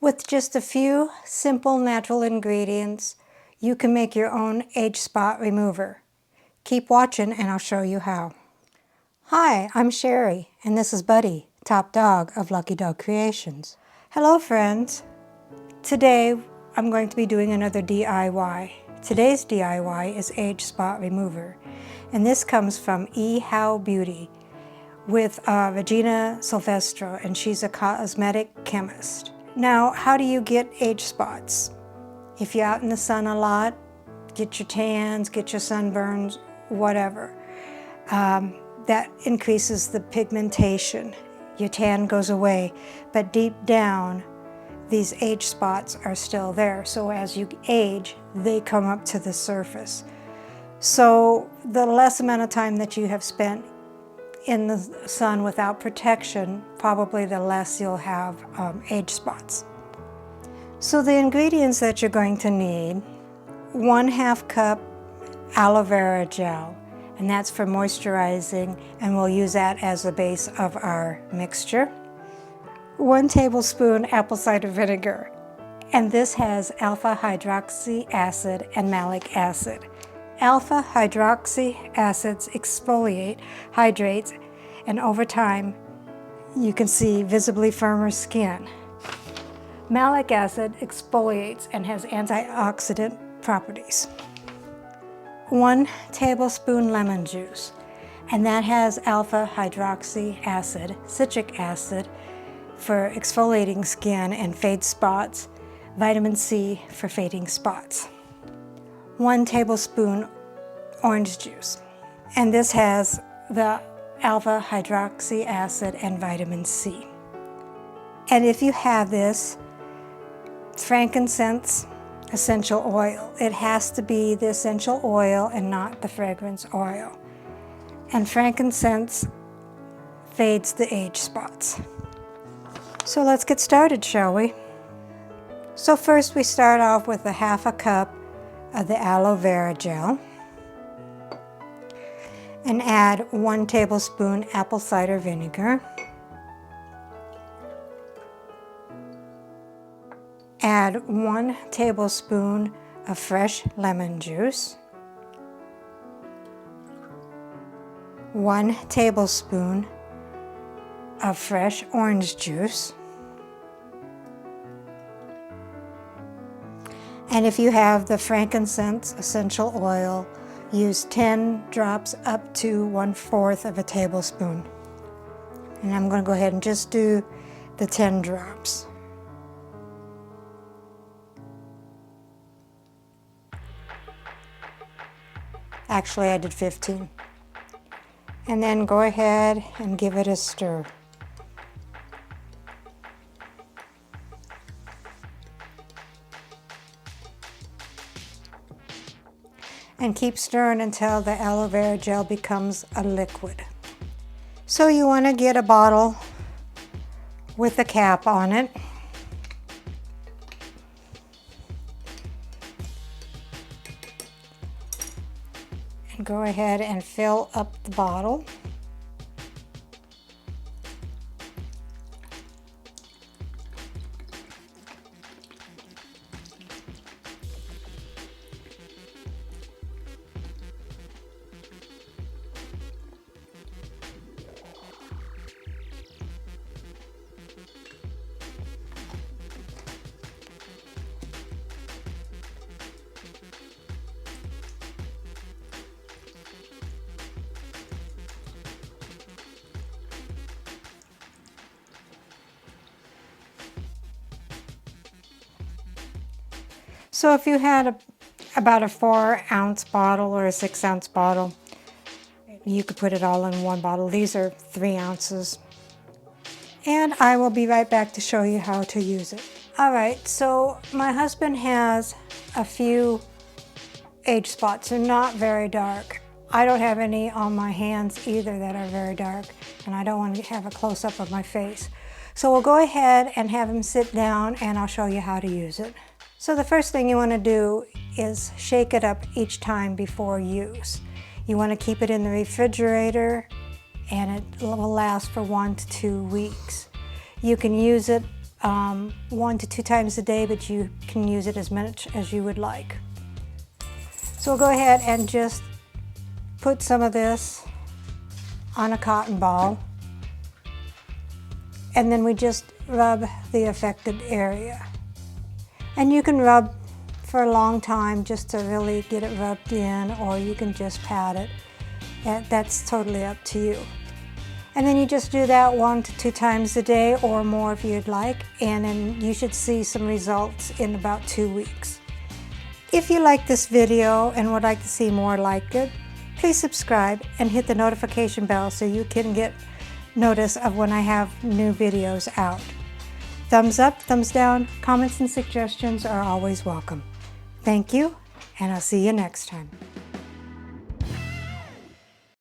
With just a few simple natural ingredients, you can make your own age spot remover. Keep watching and I'll show you how. Hi, I'm Sherry, and this is Buddy, top dog of LuckyDogCreations. Hello friends. Today I'm going to be doing another DIY. Today's DIY is age spot remover, and this comes from How Beauty with Regina Silvestro, and she's a cosmetic chemist. Now, how do you get age spots? If you're out in the sun a lot, get your tans, get your sunburns, whatever. That increases the pigmentation. Your tan goes away, but deep down, these age spots are still there. So as you age, they come up to the surface. So the less amount of time that you have spent in the sun without protection, probably the less you'll have age spots. So the ingredients that you're going to need: 1/2 cup aloe vera gel, and that's for moisturizing, and we'll use that as the base of our mixture. 1 tablespoon apple cider vinegar, and this has alpha hydroxy acid and malic acid. Alpha hydroxy acids exfoliate, hydrates, and over time you can see visibly firmer skin. Malic acid exfoliates and has antioxidant properties. 1 tablespoon lemon juice, and that has alpha hydroxy acid, citric acid for exfoliating skin and fade spots, vitamin C for fading spots. 1 tablespoon orange juice, and this has the alpha hydroxy acid and vitamin C. And if you have this, frankincense essential oil. It has to be the essential oil and not the fragrance oil. And frankincense fades the age spots. So let's get started, shall we? So first we start off with 1/2 cup of the aloe vera gel, and add 1 tablespoon apple cider vinegar. Add 1 tablespoon of fresh lemon juice, 1 tablespoon of fresh orange juice, and if you have the frankincense essential oil, use 10 drops up to 1/4 of a tablespoon. And I'm going to go ahead and just do the 10 drops. Actually, I did 15. And then go ahead and give it a stir. And keep stirring until the aloe vera gel becomes a liquid. So you want to get a bottle with a cap on it. And go ahead and fill up the bottle. So if you had about a 4-ounce bottle or a 6-ounce bottle, you could put it all in one bottle. These are 3 ounces. And I will be right back to show you how to use it. All right, so my husband has a few age spots. They're not very dark. I don't have any on my hands either that are very dark, and I don't want to have a close-up of my face. So we'll go ahead and have him sit down and I'll show you how to use it. So the first thing you want to do is shake it up each time before use. You want to keep it in the refrigerator, and it will last for 1 to 2 weeks. You can use it 1 to 2 times a day, but you can use it as much as you would like. So we'll go ahead and just put some of this on a cotton ball, and then we just rub the affected area. And you can rub for a long time just to really get it rubbed in, or you can just pat it. That's totally up to you. And then you just do that 1 to 2 times a day or more if you'd like, and then you should see some results in about 2 weeks. If you like this video and would like to see more like it, please subscribe and hit the notification bell so you can get notice of when I have new videos out. Thumbs up, thumbs down, comments and suggestions are always welcome. Thank you, and I'll see you next time.